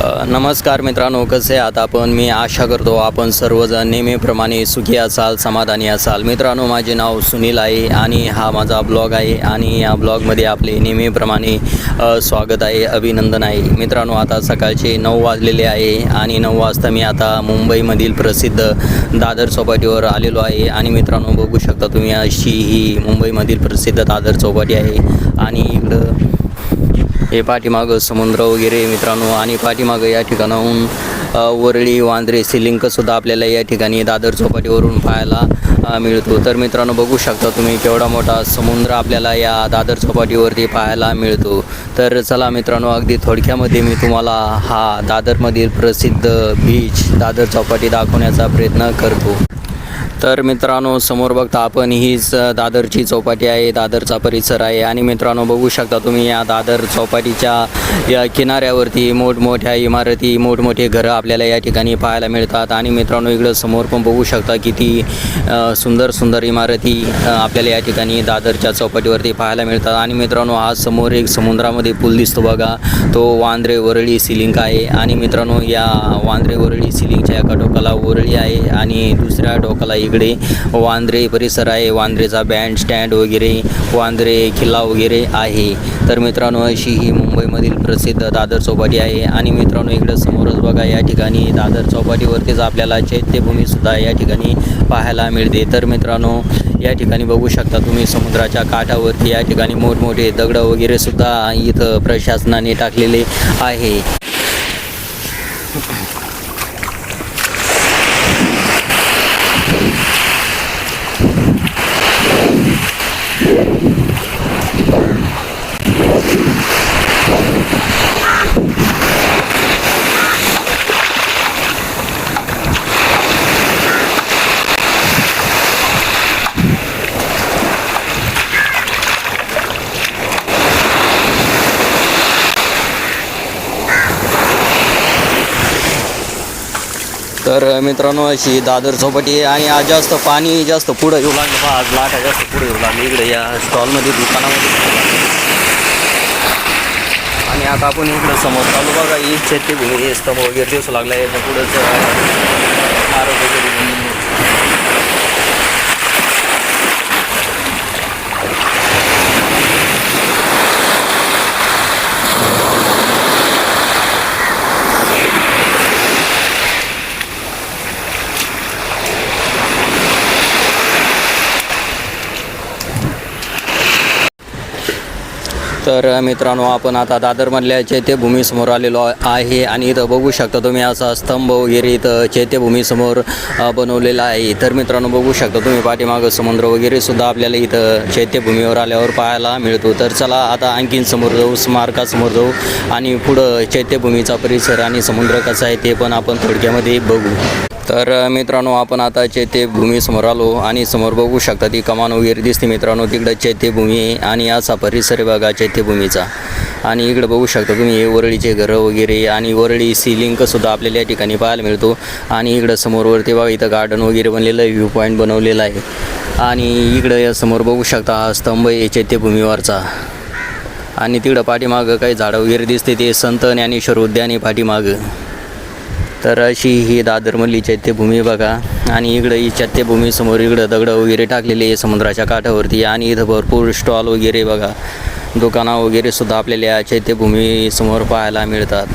नमस्कार मित्रांनो, कसे आहात आपण? मी आशा करतो आपण सर्वजण नेहमीप्रमाणे सुखी असाल, समाधानी असाल. मित्रांनो, माझे नाव सुनील आहे आणि हा माझा ब्लॉग आहे आणि या ब्लॉगमध्ये आपले नेहमीप्रमाणे स्वागत आहे, अभिनंदन आहे. मित्रांनो, आता सकाळचे 9 वाजलेले आहे आणि 9 वाजता मी आता मुंबईमधील प्रसिद्ध दादर चौपाटीवर आलेलो आहे. आणि मित्रांनो, बघू शकता तुम्ही, अशी ही मुंबईमधील प्रसिद्ध दादर चौपाटी आहे. आणि इकडं हे पाठीमागं समुद्र वगैरे मित्रांनो, आणि पाठीमागं या ठिकाणाहून वरळी वांद्रे सिलिंकसुद्धा आपल्याला या ठिकाणी दादर चौपाटीवरून पाहायला मिळतो. तर मित्रांनो, बघू शकता तुम्ही केवढा मोठा समुद्र आपल्याला या दादर चौपाटीवरती पाहायला मिळतो. तर चला मित्रांनो, अगदी थोडक्यामध्ये मी तुम्हाला हा दादरमधील प्रसिद्ध बीच दादर चौपाटी दाखवण्याचा प्रयत्न करतो. तर मित्रांनो, समोर बघता आपण हीच दादरची चौपाटी आहे, दादरचा परिसर आहे. आणि मित्रांनो, बघू शकता तुम्ही या दादर चौपाटीच्या या किनाऱ्यावरती मोठमोठ्या इमारती, मोठमोठे घरं आपल्याला या ठिकाणी पाहायला मिळतात. आणि मित्रांनो, इकडं समोर पण बघू शकता किती सुंदर सुंदर इमारती आपल्याला या ठिकाणी दादरच्या चौपाटीवरती पाहायला मिळतात. आणि मित्रांनो, हा समोर एक समुद्रामध्ये पूल दिसतो बघा, तो वांद्रे वरळी सिलिंक आहे. आणि मित्रांनो, या वांद्रे वरळी सिलिंकच्या एका टोकाला वरळी आहे आणि दुसऱ्या टोकाला इकडे वांद्रे परिसर आहे. वांद्रेचा बँड स्टँड वगैरे, वांद्रे किल्ला वगैरे आहे. तर मित्रांनो, अशी ही मुंबईमधील प्रसिद्ध दादर चौपाटी आहे. आणि मित्रांनो, इकडे समोरच बघा, या ठिकाणी दादर चौपाटीवरतीच आपल्याला चैत्यभूमीसुद्धा या ठिकाणी पाहायला मिळते. तर मित्रांनो, या ठिकाणी बघू शकता तुम्ही समुद्राच्या काठावरती या ठिकाणी मोठमोठे दगड वगैरे सुद्धा इथं प्रशासनाने टाकलेले आहे. तर मित्रांनो, अशी दादर चौपाटी आहे. आणि आज पाणी जास्त पुढं येऊ लागलं बा, आज लाटा जास्त पुढे येऊ लागली इकडे या स्टॉलमध्ये, दुकानामध्ये. आणि आता आपण इकडं समोर चालू बघा, ही चैत्यभूमी स्तंभ वगैरे दिसू लागला आहे. पुढंच आरोग्य वगैरे. तर मित्रांनो, आपण आता दादरमधल्या चैत्यभूमीसमोर आलेलो आहे. आणि इथं बघू शकता तुम्ही, असा स्तंभ वगैरे इथं चैत्यभूमीसमोर बनवलेला आहे. तर मित्रांनो, बघू शकता तुम्ही पाठीमागं समुद्र वगैरे सुद्धा आपल्याला इथं चैत्यभूमीवर आल्यावर पाहायला मिळतो. तर चला आता आणखीन समोर जाऊ, स्मारकासमोर जाऊ आणि पुढं चैत्यभूमीचा परिसर आणि समुद्र कसा आहे ते पण आपण थोडक्यामध्ये बघू. तर मित्रांनो, आपण आता चैत्यभूमीसमोर आलो आणि समोर बघू शकता ती कमान वगैरे दिसते. मित्रांनो, तिकडं चैत्यभूमी आहे आणि असा परिसर आहे बघा चैत्यभूमीचा. आणि इकडं बघू शकता तुम्ही हे वरळीचे घरं वगैरे आणि वरळी सिलिंकसुद्धा आपल्याला या ठिकाणी पाहायला मिळतो. आणि इकडं समोरवरती बघा, इथं गार्डन वगैरे बनलेलं आहे, व्ह्यू पॉईंट बनवलेला आहे. आणि इकडं या समोर बघू शकता हा स्तंभ आहे चैत्यभूमीवरचा. आणि तिकडं पाठीमागं काही झाडं वगैरे दिसते, ते संत ज्ञानेश्वर उद्यान आहे पाठीमागं. तर अशी ही दादरमधली चैत्यभूमी बघा. आणि इकडं ही चैत्यभूमीसमोर इकडं दगडं वगैरे टाकलेली आहे समुद्राच्या काठावरती. आणि इथं भरपूर स्टॉल वगैरे बघा, दुकानं वगैरे सुद्धा आपल्याला या चैत्यभूमीसमोर पाहायला मिळतात.